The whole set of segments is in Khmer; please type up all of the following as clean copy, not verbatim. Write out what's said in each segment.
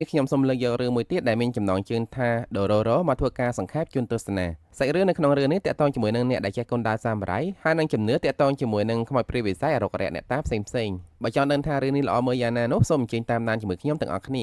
ខ្ញុំសូមលើកយករឿងមួយទៀតដែលមានចំណងជើងថាដូរ៉ូរ៉ូមកធ្វើការសង្ខេបជូនទស្សនាសាច់រឿងនៅក្នុងរឿងនេះតាក់ទងជាមួយនឹងអ្នកដែលចេះគុនដាវសាមរ៉ៃហើយនឹងជំនឿតាក់ទងជាមួយនឹងខ្មោចព្រាយវិស័យអរុក្ខរៈអ្នកតាផ្សេងៗបើចង់ដឹងថារឿងនេះល្អមើលយ៉ាងណានោះសូមអញ្ជើញតាមដានជាមួយខ្ញុំទាំងអស់គ្ន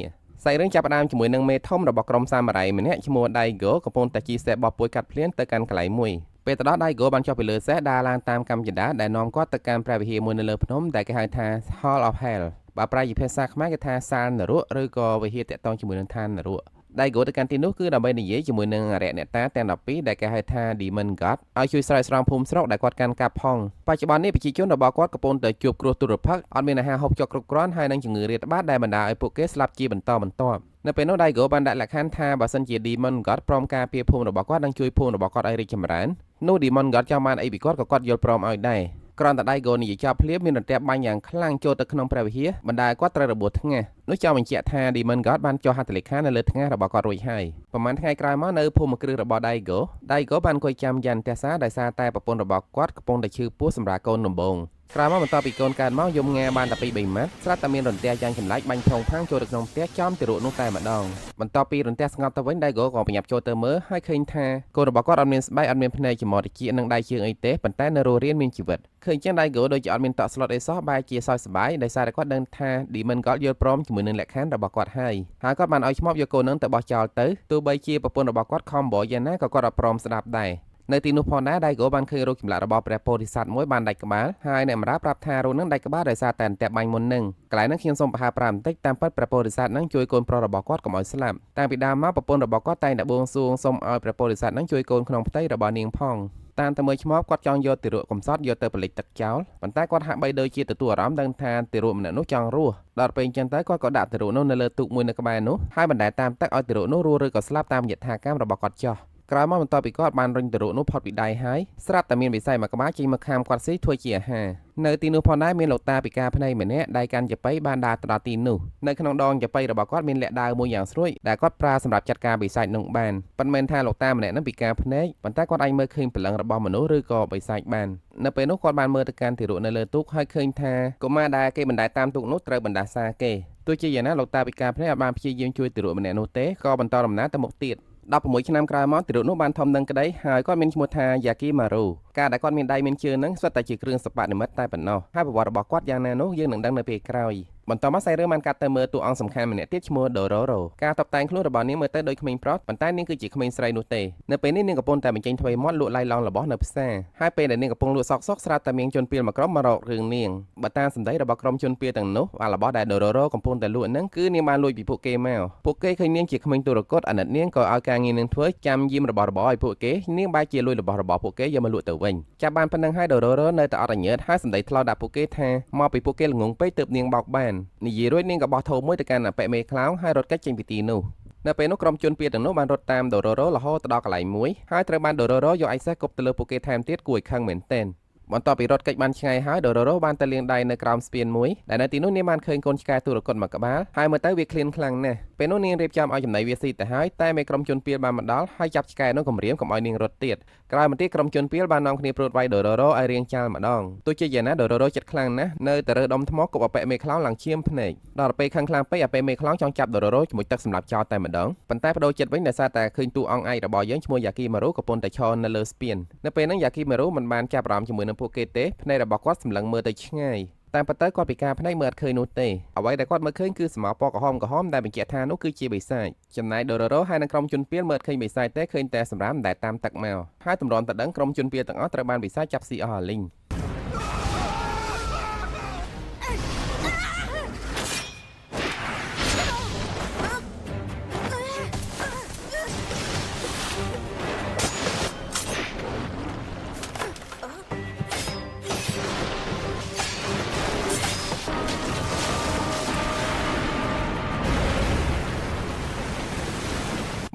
ាសាច់រឿងចាប់ផ្ដើមជាមួយនឹងមេធំរបស់ក្រុមសាមរ៉ៃម្នាក់ឈ្មោះដៃហ្គោកំពុងតែជិះសេះបោះពួយកាត់ភ្លៀងទៅកាន់កន្លែងមួយពេលទៅដល់ដៃហ្គោបានចុះពីលើសេះដើរឡើងតាមកម្មចន្ទាដែលនាំគាត់ទៅកាន់ព្រះវិហារមួយនៅលើភ្នំដែលគេហៅថា Hall of Hell បើប្រែជាភាសាខ្មែរគេថាសាលនរកឬក៏វិហារតាក់ទងជាមួយនឹងឋាននរកដៃហ្គោទៅកាន់ទីនោះគឺដើម្បីនិយាយជាមួយនឹងអរិយអ្នកតាទាំង12ដែលគេហៅថា Demon God ឲ្យជួយស្រោចស្រង់ភូមិស្រុកដែលគាត់កាន់កាប់ផងបច្ចុប្បន្ននេះប្រជាជនរបស់គាត់កំពុងតែជួបគ្រោះទុរភិក្សអត់មានអាហារហូបចុកគ្រប់គ្រាន់ហើយនឹងជំងឺរាតត្បាតដែលបណ្ដាលឲ្យពួកគេស្លាប់ជាបន្តបន្ទាប់នៅពេលនោះដៃហ្គោបានដាក់លក្ខខណ្ឌថាបើសិនជា Demon God ព្រមការពារភូមិរបស់គាត់និងជួយភូមិរបស់គាត់ឲ្យរីកចម្រើននោះ Demon God ចង់បានអីពីគាត់ក៏គាត់យល់ព្រមឲ្យដែរគ្រាន់តែដៃហ្គោនិយាយចប់ភ្លាមមានរន្ទះបាញ់យ៉ាងខ្លាំងចូលទៅក្នុងព្រះវិហារបណ្ដាលគាត់ត្រូវរបួសថ្ងាសនោះចង់បញ្ជាក់ថា Demon God បានចុះហត្ថលេខានៅលើថ្ងាសរបស់គាត់រួចហើយប្រហែលថ្ងៃក្រោយមកនៅភូមិគ្រឹះរបស់ដៃហ្គោបានអង្គុយចាំយ៉ាន់ទះសារដោយសារតែប្រពន្ធរបស់គាត់កំពុងតែឈឺពោះសម្រាប់កូនដំបងក្រោយមកបន្ទាប់ពីកូនកើតមកយំងាបានតែ2-3ម៉ាត់ស្រាប់តែមានរន្ទះយ៉ាងចម្លែកបាញ់ផងផាំងចូលទៅក្នុងផ្ទះចំទារកនោះតែម្ដងបន្ទាប់ពីរន្ទះស្ងប់ទៅវិញដៃហ្គោក៏បញ្ញាប់ចូលទៅមើលហើយឃើញថាកូនរបស់គាត់អត់មានស្បែកអត់មានភ្នែកច្មោះតិចនិងដៃជើងអីទេប៉ុន្តែនៅរស់រានមានជីវិតឃើញចឹងដៃហ្គោដូចជាអត់មានតក់ស្លុតអីសោះបែរជាសោយសប្បាយដោយសារតែគាត់ដឹងថា Demon God យល់ព្រមជាមួយនឹងលក្ខខណ្ឌរបស់គាត់ហើយគាត់បានឲ្យឈ្មោះយកកូននឹងទៅបោះចោលទៅទោះបីជាប្រពន្ធរបស់គាត់ខំបោយ៉ាងណាក៏គាត់អត់ព្រមស្ដាប់ដែរនៅទីនោះផងដែរដៃហ្គោបានឃើញរូបចម្លាក់របស់ព្រះពោធិសត្វមួយបានដាច់ក្បាលហើយអ្នកបម្រើប្រាប់ថារូបនឹងដាច់ក្បាលដោយសារតែអន្ទាក់បាញ់មុននឹងកន្លែងនេះខ្ញុំសូមប្រហាប្រាប់បន្តិចតាមពិតព្រះពោធិសត្វនឹងជួយកូនប្រុសរបស់គាត់កុំឲ្យស្លាប់តាំងពីដើមមកប្រពន្ធរបស់គាត់តែងតែបួងសួងសូមឲ្យព្រះពោធិសត្វនឹងជួយកូនក្នុងផ្ទៃរបស់នាងផងតាមតែមើលឈ្មោះគាត់ចង់យកទារកកំសត់យកទៅបលិចទឹកចោលប៉ុន្តែគាត់ហាក់បីដូចជាទទួលអារម្មណ៍ដឹងថាទារកម្នាក់នោះចង់រស់ដល់ពេលអញ្ចឹងទៅគាត់ក៏ដាក់ទារកនោះនៅលើទូកមួយនៅក្បែរនោះហើយបណ្ដែតតាមទឹកឲ្យទារកនោះរស់ឬក៏ស្លាប់តាមយថាកម្មរបស់គាត់ចោះក្រោយមកបន្ទាប់ពីគាត់បានរុញទារកនោះផុតពីដៃហើយស្រាប់តែមានវិស័យមួយក្បាលចេញមកខាំគាត់ស៊ីធ្វើជាអាហារនៅទីនោះផងដែរមានលោកតាពិការភ្នែកម្នាក់ដៃកាន់ចាប៉ីបានដើរទៅដល់ទីនោះនៅក្នុងដងចាប៉ីរបស់គាត់មានលាក់ដាវមួយយ៉ាងស្រួយដែលគាត់ប្រើសម្រាប់ចាត់ការបិសាចនោះបានប៉ុន្តែមិនថាលោកតាម្នាក់នោះពិការភ្នែកប៉ុន្តែគាត់អាចមើលឃើញព្រលឹងរបស់មនុស្សឬក៏បិសាចបាននៅពេលនោះគាត់បានមើលទៅកាន់ទារកនៅលើទូកហើយឃើញថាកុមារដែលគេបណ្ដែតតាមទូកនោះត្រូវបណ្ដាសាគេទោះជាយ៉ាងណាលោកតាពិការភ្នែកអាចបានព្យាយាមជួយទារកម្នាក់នោះទេក៏បន្តដំណើរទៅមុខទៀត16ឆ្នាំក្រោយមកទារកនោះបានធំនឹងក្តីហើយគាត់មានឈ្មោះថាយ៉ាគីម៉ារូការដែលគាត់មានដៃមានជើងហ្នឹងសុទ្ធតែជាគ្រឿងសិប្បនិម្មិតតែប៉ុណ្ណោះហើយប្រវត្តិរបស់គាត់យ៉ាងណានោះយើងនឹងដឹងនៅពេលក្រោយបន្តមកសាច់រឿងបានកាត់ទៅមើលតួអង្គសំខាន់ម្នាក់ទៀតឈ្មោះដូរ៉ូរ៉ូការតុបតែងខ្លួនរបស់នាងមើលទៅដូចក្មេងប្រុសប៉ុន្តែនាងគឺជាក្មេងស្រីនោះទេនៅពេលនេះនាងកំពុងតែបញ្ចេញទ្វេមាត់លក់ឡៃឡង់របស់នៅផ្សារហើយពេលដែលនាងកំពុងលក់សក់ស្រាប់តែមានជនពាលមួយក្រុមមករករឿងនាងបើតាមសម្ដីរបស់ក្រុមជនពាលទាំងនោះរបស់ដែលដូរ៉ូរ៉ូកំពុងតែលក់ហ្នឹងគឺនាងបានលួចពីពួកគេមកពួកគេឃើញនាងជាក្មេងទុរគតអាណិតនាងក៏ឲ្យការងារនាងធ្វើចាំយាមរបស់របរឲ្យពួកគេនាងបែរជាលួចរបស់របរពួកគេយកមកលក់ទៅវិញចាប់បានប៉ុណ្្នឹងហើយដូរ៉ូរ៉ូនៅតែអត់រញើតហើយសម្ដីថ្លោដាក់ពួកគេថាមកពីពួកគេល្ងងពេកទើបនាងបោកបាននិយាយរួចនាងក៏បោះធោមួយទៅកាន់អពៈមេខ្លោងហើយរត់គេចចេញពីទីនោះនៅពេលនោះក្រុមជនពាលទាំងនោះបានរត់តាមដូរ៉ូរ៉ូរហូតទៅដល់កន្លែងមួយហើយត្រូវបានដូរ៉ូរ៉ូយកឯកសេះគប់ទៅលើពួកគេថែមទៀតគួរឲ្យខឹងមែនទែនបន្ទាប់ពីរត់គេចបានឆ្ងាយហើយដូរ៉ូរ៉ូបានទៅលាងដៃនៅក្រោមស្ពានមួយដែលនៅទីនោះនាងបានឃើញកូនឆ្កែទុរគតមួយក្បាលហើយមើលទៅវាឃ្លានខ្លាំងណាស់ពេលនោះនាងរៀបចំឲ្យចំណីវាស៊ីទៅហើយតែមេក្រុមជនពាលបានមកដល់ហើយចាប់ឆ្កែនោះគំរាមកុំឲ្យនាងរត់ទៀតក្រោយមកទៀតក្រុមជនពាលបាននាំគ្នាព្រួតវាយដូរ៉ូរ៉ូឲ្យរៀងចាល់ម្ដងទោះជាយ៉ាងណាដូរ៉ូរ៉ូចិត្តខ្លាំងណាស់នៅតែរើដុំថ្មគប់អពៈមេខ្លោងឡើងឈាមភ្នែកដល់ពេលខឹងខ្លាំងពេកអពៈមេខ្លោងចង់ចាប់ដូរ៉ូរ៉ូជាមួយទឹកសម្រាប់ចោលតែម្ដងប៉ុន្តែបដូរចិត្តវិញដោយសារតែឃើញតួអង្គឯករបស់យើងឈ្មោះយ៉ាគីម៉ារូកំពុងតែឈរនៅលើស្ពាននៅពេលហ្នឹងយ៉ាគីម៉ារូមិនបានចាប់អារម្មណ៍ជាមួយនឹងពួកគេទេភ្នែករបស់គាត់សម្លឹងមើលទៅឆ្ងាយតាមពិតទៅគាត់ពិការភ្នែកមើលអត់ឃើញនោះទេអ្វីដែលគាត់មើលឃើញគឺស្មៅពណ៌ក្រហមដែលបញ្ជាក់ថានោះគឺជាបិសាចចំណែកដូរ៉ូរ៉ូហើយនឹងក្រុមជនពាលមើលឃើញបិសាចទេឃើញតែសម្រាមដែលតាមទឹកមកហើយតម្រាំតែដឹងក្រុមជនពាលទាំងអស់ត្រូវបានបិសាចចាប់ស៊ីអស់អាលីង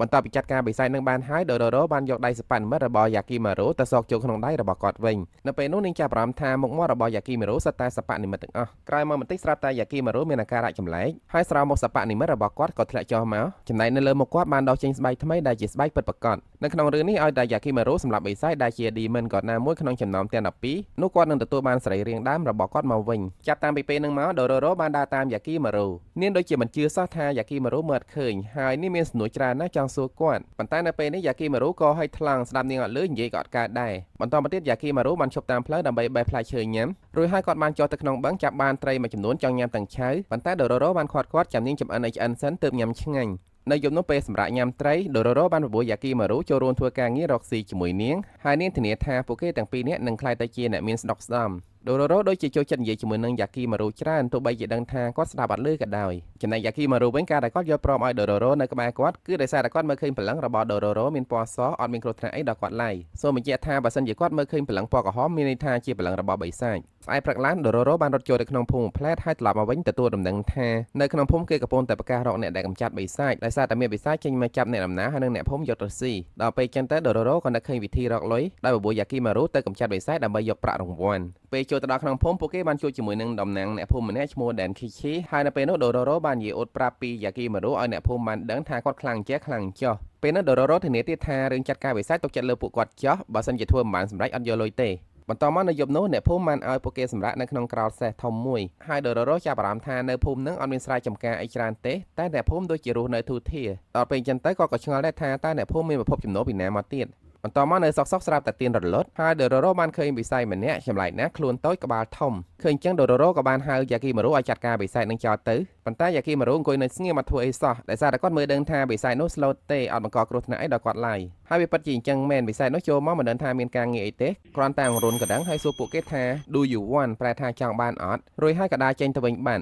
បន្ទាប់ពីចាត់ការបិសាចនឹងបានហើយដូរ៉ូបានយកដៃសប៉ាន់មិត្តរបស់យ៉ាគីម៉ារូទៅសោកចូលក្នុងដៃរបស់គាត់វិញនៅពេលនោះនាងចាប់អារម្មណ៍ថាមុខមាត់របស់យ៉ាគីម៉ារូសុទ្ធតែសប៉ានិមិត្តទាំងអស់ក្រោយមកបន្តិចស្រាប់តែយ៉ាគីម៉ារូមានអាការៈចម្លែកហើយស្រោមមកសប៉ានិមិត្តរបស់គាត់ក៏ធ្លាក់ចុះមកចំណែកនៅលើមុខគាត់បានដកចេញស្បែកថ្មីដែលជាស្បែកពិតប្រាកដនៅក្នុងរឿងនេះឲ្យតែយ៉ាគីម៉ារូសម្រាប់បិសាចដែលជា Demon God ណាមួយក្នុងចំណោមទាំង12នោះគាត់នឹងទទួលបានសរីរាង្គដើមរបស់គាត់មកវិញចាប់តាំងពីពេលនឹងមកដូរ៉ូបានដើរតាមយ៉ាគីម៉ារូនាងដូចជាមិនជឿសោះថាយ៉ាគីម៉ារូមើលអត់ឃើញហើយនាងមានសំណួរច្រើនណាស់ចង់សួរគាត់ប៉ុន្តែនៅពេលនេះយ៉ាគីម៉ារូក៏ហិចថ្លង់ស្ដាប់នាងអត់លឺនិយាយក៏អត់កើតដែរបន្តមកទៀតយ៉ាគីម៉ារូបានឈប់តាមផ្លូវដើម្បីបេះផ្លែឈើញ៉ាំរួចហើយគាត់បានចុះទៅក្នុងបឹងចាប់បានត្រីមួយចំនួនចង់ញ៉ាំទាំងឆៅប៉ុន្តែដូរ៉ូបានខាត់គាត់ចាំនាងចម្អិនឲ្យឆ្អិនសិនទើបញ៉ាំឆ្ងាញ់នៅយប់នោះពេលសម្រាប់ញ៉ាំត្រីដូរ៉ូបានបបួលយ៉ាគីម៉ារូចូលរួមធ្វើការងាររកស៊ីជាមួយនាងហើយនាងធានាថាពួកគេទាំងពីរនាក់នឹងក្លាយទៅជាអ្នកមានស្ដុកស្ដំដូរ៉ូដូចជាចូលចិត្តនិយាយជាមួយនឹងយ៉ាគីម៉ារូច្រើនទោះបីជាដឹងថាគាត់ស្ដាប់អត់ឮក៏ដោយចំណែកយ៉ាគីម៉ារូវិញការដែលគាត់យកព្រមឲ្យដូរ៉ូនៅក្បែរគាត់គឺដោយសារតែគាត់មើលឃើញព្រលឹងរបស់ដូរ៉ូមានពណ៌សអត់មានគ្រោះថ្នាក់អីដល់គាត់ឡើយសូមបញ្ជាក់ថាបើសិនជាគាត់មើលឃើញព្រលឹងពណ៌ក្រហមមានន័យថាជាព្រលឹងរបស់បិសាចស្អែកព្រឹកឡើងដូរ៉ូបានរត់ចូលទៅក្នុងភូមិផ្លែតហើយត្រឡប់មកវិញទទួលដំណឹងថានៅក្នុងភូមិគេកំពុងតែប្រកាសរកអ្នកដែលកម្ចាត់បិសាចដោយសារតែមានបិសាចចេញមកចាប់អ្នកដំណើរហើយនិងអ្នកភូមិយកទៅស៊ីដល់ពេលចឹងទៅដូរ៉ូក៏នឹកឃើញវិធីរកលុយដោយបបួលយ៉ាគីម៉ារូទៅកម្ចាត់បិសាចដើម្បីយកប្រាក់រង្វាន់ពេលចូលទៅដល់ក្នុងភូមិពួកគេបានជួបជាមួយនឹងតំណាងអ្នកភូមិម្នាក់ឈ្មោះដែនឃីឈីហើយនៅពេលនោះដូរ៉ូបាននិយាយអួតប្រាប់ពីយ៉ាគីម៉ារូឲ្យអ្នកភូមិបានដឹងថាគាត់ខ្លាំងចេះខ្លាំងចុះពេលនោះដូរ៉ូធានាទៀតថារឿងចាត់ការបិសាចទុកចិត្តលើពួកគាត់ចុះបើសិនជាធ្វើមិនបានសម្រេចអត់យកលុយទេបន្តមកនៅយប់នោះអ្នកភូមិបានឲ្យពួកគេសម្រាកនៅក្នុងក្រោលសេះធំមួយហើយដូរ៉ូចាប់អារម្មណ៍ថានៅភូមិនឹងអត់មានស្រែចម្ការអីច្រើនទេតែអ្នកភូមិដូចជារស់នៅទូធាដល់ពេលចឹងទៅក៏ឆ្ងល់ដែរថាតើអ្នកភូមិមានប្រភពចំណូលពីណាមកទៀតបន្តមកនៅសុកស្រាប់តែទៀនរលត់ហើយដូរ៉ូបានឃើញបិសាចម្នាក់ចម្លែកណាស់ខ្លួនតូចក្បាលធំឃើញចឹងដូរ៉ូក៏បានហៅយ៉ាគីម៉ារូឲ្យចាត់ការបិសាចនឹងចោលទៅប៉ុន្តែយ៉ាគីម៉ារូអង្គុយនៅស្ងៀមអត់ធ្វើអីសោះដោយសារតែគាត់មើលដឹងថាបិសាចនោះស្លូតទេអត់បង្កគ្រោះថ្នាក់អីដល់គាត់ឡើយហើយវាពិតជាអញ្ចឹងមែនបិសាចនោះចូលមកមិនដឹងថាមានការងារអីទេគ្រាន់តែរុនកណ្ដឹងហើយសួរពួកគេថា Do you want ប្រែថាចង់បានអត់រួចហើយក៏ដើរចេញទៅវិញបា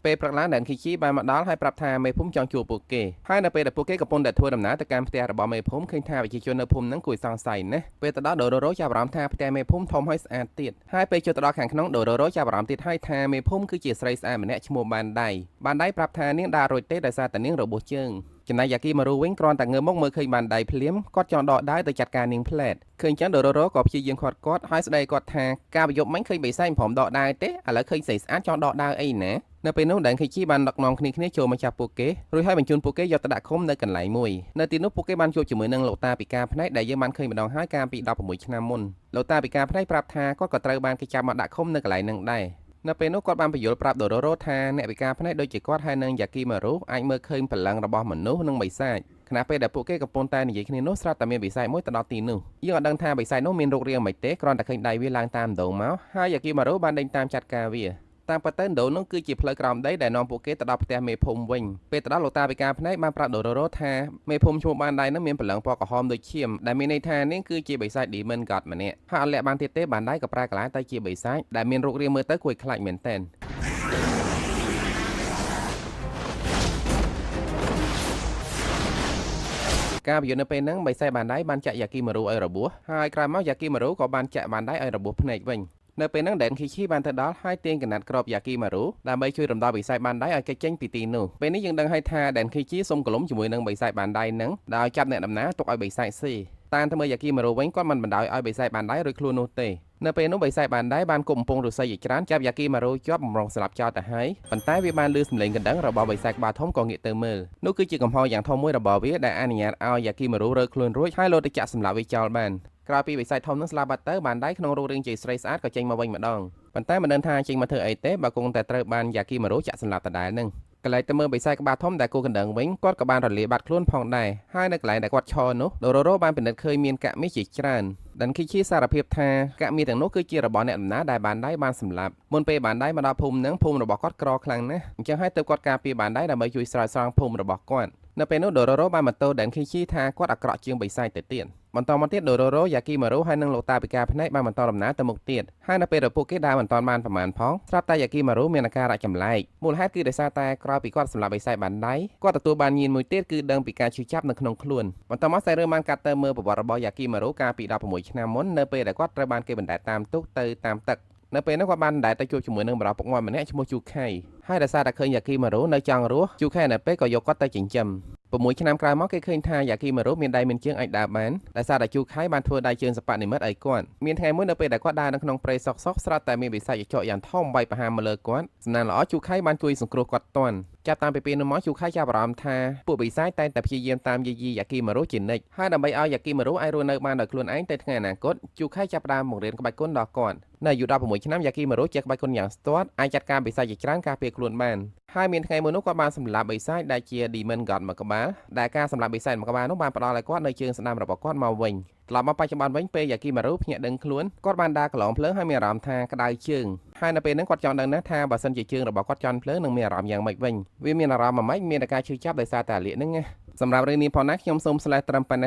នពេលព្រឹកឡើងដែនឃីជីបានមកដល់ហើយប្រាប់ថាមេភូមិចង់ជួបពួកគេហើយនៅពេលដែលពួកគេកំពុងតែធ្វើដំណើរទៅកាន់ផ្ទះរបស់មេភូមិឃើញថាប្រជាជននៅភូមិហ្នឹងគួរសង្ស័យណាស់ពេលទៅដល់ដូរ៉ូចាប់អារម្មណ៍ថាផ្ទះមេភូមិធំហើយស្អាតទៀតហើយពេលចូលទៅដល់ខាងក្នុងដូរ៉ូចាប់អារម្មណ៍ទៀតហើយថាមេភូមិគឺជាស្រីស្អាតម្នាក់ឈ្មោះបានដៃប្រាប់ថានាងដើររួចទេដោយសារតែនាងរបួសជើងចំណែកយ៉ាគីម៉ារូវិញគ្រាន់តែងើបមកមើលឃើញបានដៃភ្លាមគាត់ចង់ដកដៃទៅចាត់ការនាងផ្លែតឃើញចឹងដូរ៉ូក៏ព្យាយាមខាត់គាត់ហើយស្ដីគាត់ថាការប្រយុទ្ធមិញឃើញបិសាចព្រមដកដៃទេឥឡូវឃើញស្រីស្អាតចង់ដកដៃអីណានៅពេលនោះដែនឃីជីបានដឹកនាំគ្នាចូលមកចាប់ពួកគេរួចហើយបញ្ជូនពួកគេយកទៅដាក់ឃុំនៅកន្លែងមួយនៅទីនោះពួកគេបានជួបជាមួយនឹងលោកតាពិការភ្នែកដែលយើងបានឃើញម្ដងហើយកាលពី16ឆ្នាំមុនលោកតាពិការភ្នែកប្រាប់ថាគាត់ក៏ត្រូវបានគេចាប់មកដាក់ឃុំនៅកន្លែងហ្នឹងដែរនៅពេលនោះគាត់បានបញ្យល់ប្រាប់ដូរ៉ូថាអ្នកពិការភ្នែកដូចជាគាត់ហើយនឹងយ៉ាគីម៉ារូអាចមើលឃើញព្រលឹងរបស់មនុស្សនិងបិសាចខណៈពេលដែលពួកគេកំពុងតែនិយាយគ្នានោះស្រាប់តែមានបិសាចមួយទៅដល់ទីនោះយើងអត់ដឹងថាបិសាចនោះមានរូបរាងមិនទេគ្រាន់តែឃើញដៃវាឡើងតាមដងមកហើយយ៉ាគីម៉ារូបានដេញតាមចាត់ការវាតាមពិតទៅដូរនោះគឺជាផ្លូវក្រោមដីដែលនាំពួកគេទៅដល់ផ្ទះមេភូមិវិញពេលទៅដល់លោកតាពិការភ្នែកបានប្រាប់ដូរ៉ូថាមេភូមិឈ្មោះបានដៃនោះមានព្រលឹងពណ៌ក្រហមដូចឈាមដែលមានន័យថានាងគឺជាបិសាច Demon God ម្នាក់ហើយអត់លាក់បានទៀតទេបានដៃក៏ប្រែក្លាយទៅជាបិសាចដែលមានរូបរាងមើលទៅគួរខ្លាចមែនទែនការប្រយុទ្ធនៅពេលហ្នឹងបិសាចបានដៃបានចាក់យ៉ាគីម៉ារូឲ្យរបួសហើយក្រោយមកយ៉ាគីម៉ារូក៏បានចាក់បានដៃឲ្យរបួសភ្នែកវិញនៅពេលហ្នឹងដែនឃីឈីបានទៅដល់ហើយទាញកណាត់ក្របយ៉ាគីម៉ារូដើម្បីជួយរំដោះបិសាចបានដៃឲ្យគេចចេញពីទីនោះពេលនេះយើងដឹងហើយថាដែនឃីឈីសុំកលុំជាមួយនឹងបិសាចបានដៃហ្នឹងដោយចាប់អ្នកដំណើរទុកឲ្យបិសាចស៊ីតាមទៅមើលយ៉ាគីម៉ារូវិញគាត់មិនបណ្ដោយឲ្យបិសាចបានដៃរួចខ្លួននោះទេនៅពេលនោះបិសាចបានដៃបានគប់កំពង់ឫស្សីជាច្រើនចាប់យ៉ាគីម៉ារូជាប់បំរុងស្លាប់ចោលទៅហើយប៉ុន្តែវាបានលឺសំឡេងកណ្ដឹងរបស់បិសាចក្បាលធំក៏ងាកទៅមើលនោះគឺជាកំហុសយ៉ាងធំមួយរបស់វាដែលអនុញ្ញាតឲ្យយ៉ាគីម៉ារូរើខ្លួនរួចហើយលោតទៅចាក់សម្លាប់វាចោលបានក្រោយពីបិសាចធំនោះស្លាប់បាត់ទៅបានដៃក្នុងរូបរាងជាស្រីស្អាតក៏ចេញមកវិញម្ដងប៉ុន្តែមិនដឹងថាចេញមកធ្វើអីទេបើគង់តែត្រូវបានយ៉ាគីម៉ារូចាក់សម្លាប់ដដែលនឹងកន្លែងទៅមើលបិសាចក្បាលធំដែលគូកណ្ដឹងវិញគាត់ក៏បានរលាបាត់ខ្លួនផងដែរហើយនៅកន្លែងដែលគាត់ឈរនោះដូរ៉ូបានពិនិត្យឃើញមានកាក់មាសជាច្រើនដែនឃីឈីសារភាពថាកាក់មាសទាំងនោះគឺជារបស់អ្នកដំណើរដែលបានដៃបានសម្លាប់មុនពេលបានដៃមកដល់ភូមិនឹងភូមិរបស់គាត់ក្រខ្លាំងណាស់អញ្ចឹងហើយទើបគាត់ការពារបានដៃដើម្បីជួយស្រោចស្រង់ភូមិរបស់គាត់នៅពេលនោះដូរ៉ូបានបន្ទោដែនឃីឈីថាគាត់អាក្រក់ជាងបិសាចទៅទៀតបន្តមកទៀតដូរ៉ូយ៉ាគីម៉ារូហើយនិងលោកតាពិការភ្នែកបានបន្តដំណើរទៅមុខទៀតហើយនៅពេលដែលពួកគេដើរមិនទាន់បានប្រមាណផងស្រាប់តែយ៉ាគីម៉ារូមានអាការៈចម្លែកមូលហេតុគឺដោយសារតែក្រោយពីគាត់សម្លាប់បិសាចបានដៃគាត់ទទួលបានញៀនមួយទៀតគឺដឹងពីការឈឺចាប់នៅក្នុងខ្លួនបន្តមកសាច់រឿងបានកាត់ទៅមើលប្រវត្តិរបស់យ៉ាគីម៉ារូកាលពី16ឆ្នាំមុននៅពេលដែលគាត់ត្រូវបានគេបណ្តែតតាមទូកទៅតាមទឹក នៅពេលនោះគាត់បានដែលទៅជួបជាមួយនឹងបរិបពុកមាត់ម្នាក់ឈ្មោះជូខៃហើយដោយសារតែឃើញយ៉ាគីម៉ារូនៅចង់រស់ជូខៃនៅពេលក៏យកគាត់ទៅចិញ្ចឹម6ឆ្នាំក្រោយមកគេឃើញថាយ៉ាគីម៉ារូមានដៃមានជើងអាចដើរបានដោយសារតែជូខៃបានធ្វើដៃជើងសិប្បនិម្មិតឲ្យគាត់មានថ្ងៃមួយនៅពេលដែលគាត់ដើរនៅក្នុងព្រៃសុកស្រាប់តែមានបិសាចចចយ៉ាងធំបែកប្រហារមកលើគាត់សំណាងល្អជូខៃបានជួយសង្គ្រោះគាត់ទាន់ចាប់តាំងពីពេលនោះមកជូខៃចាប់អារម្មណ៍ថាពួកបិសាចតែងតែព្យាយាមតាមយាយីយ៉ាគីម៉ារូជានិច្ចហើយដើម្បីឲ្យយ៉ាគីម៉ារូអាចរស់នៅបានដោយខ្លួនឯងទៅថ្ងៃអនាគតជូខៃចាប់ផ្ដើមបង្រៀនក្បាច់គុណដល់គាត់នៅអាយុ16ឆ្នាំយ៉ាគីម៉ារូចេះក្បាច់គុណយ៉ាងស្ទាត់អាចចាត់ការបិសាចជាច្រើនការពារខ្លួនបានហើយមានថ្ងៃមួយនោះគាត់បានសម្លាប់បិសាចដែលជា Demon God មួយក្បាលដែលការសម្លាប់បិសាចមួយក្បាលនោះបានផ្ដល់ឲ្យគាត់នៅជើងស្ដាំរបស់គាត់មកវិញត្រឡប់មកបច្ចុប្បន្នវិញពេលយ៉ាគីម៉ារូភ្ញាក់ដឹងខ្លួនគាត់បានដើរកន្លងភ្លើងហើយមានអារម្មណ៍ថាក្តៅជើងហើយនៅពេលហ្នឹងគាត់ចង់ដឹងណាស់ថាបើសិនជាជើងរបស់គាត់ចន់ភ្លើងនឹងមានអារម្មណ៍យ៉ាងម៉េចវិញវាមានអារម្មណ៍មួយម៉េចមានតែការឈឺចាប់ដោយសារតែអាលៀកហ្នឹងណាសម្រាប់រឿងនេះផងណាខ្ញុំសូមស្លេះត្រឹមប៉ុណ្ណេះ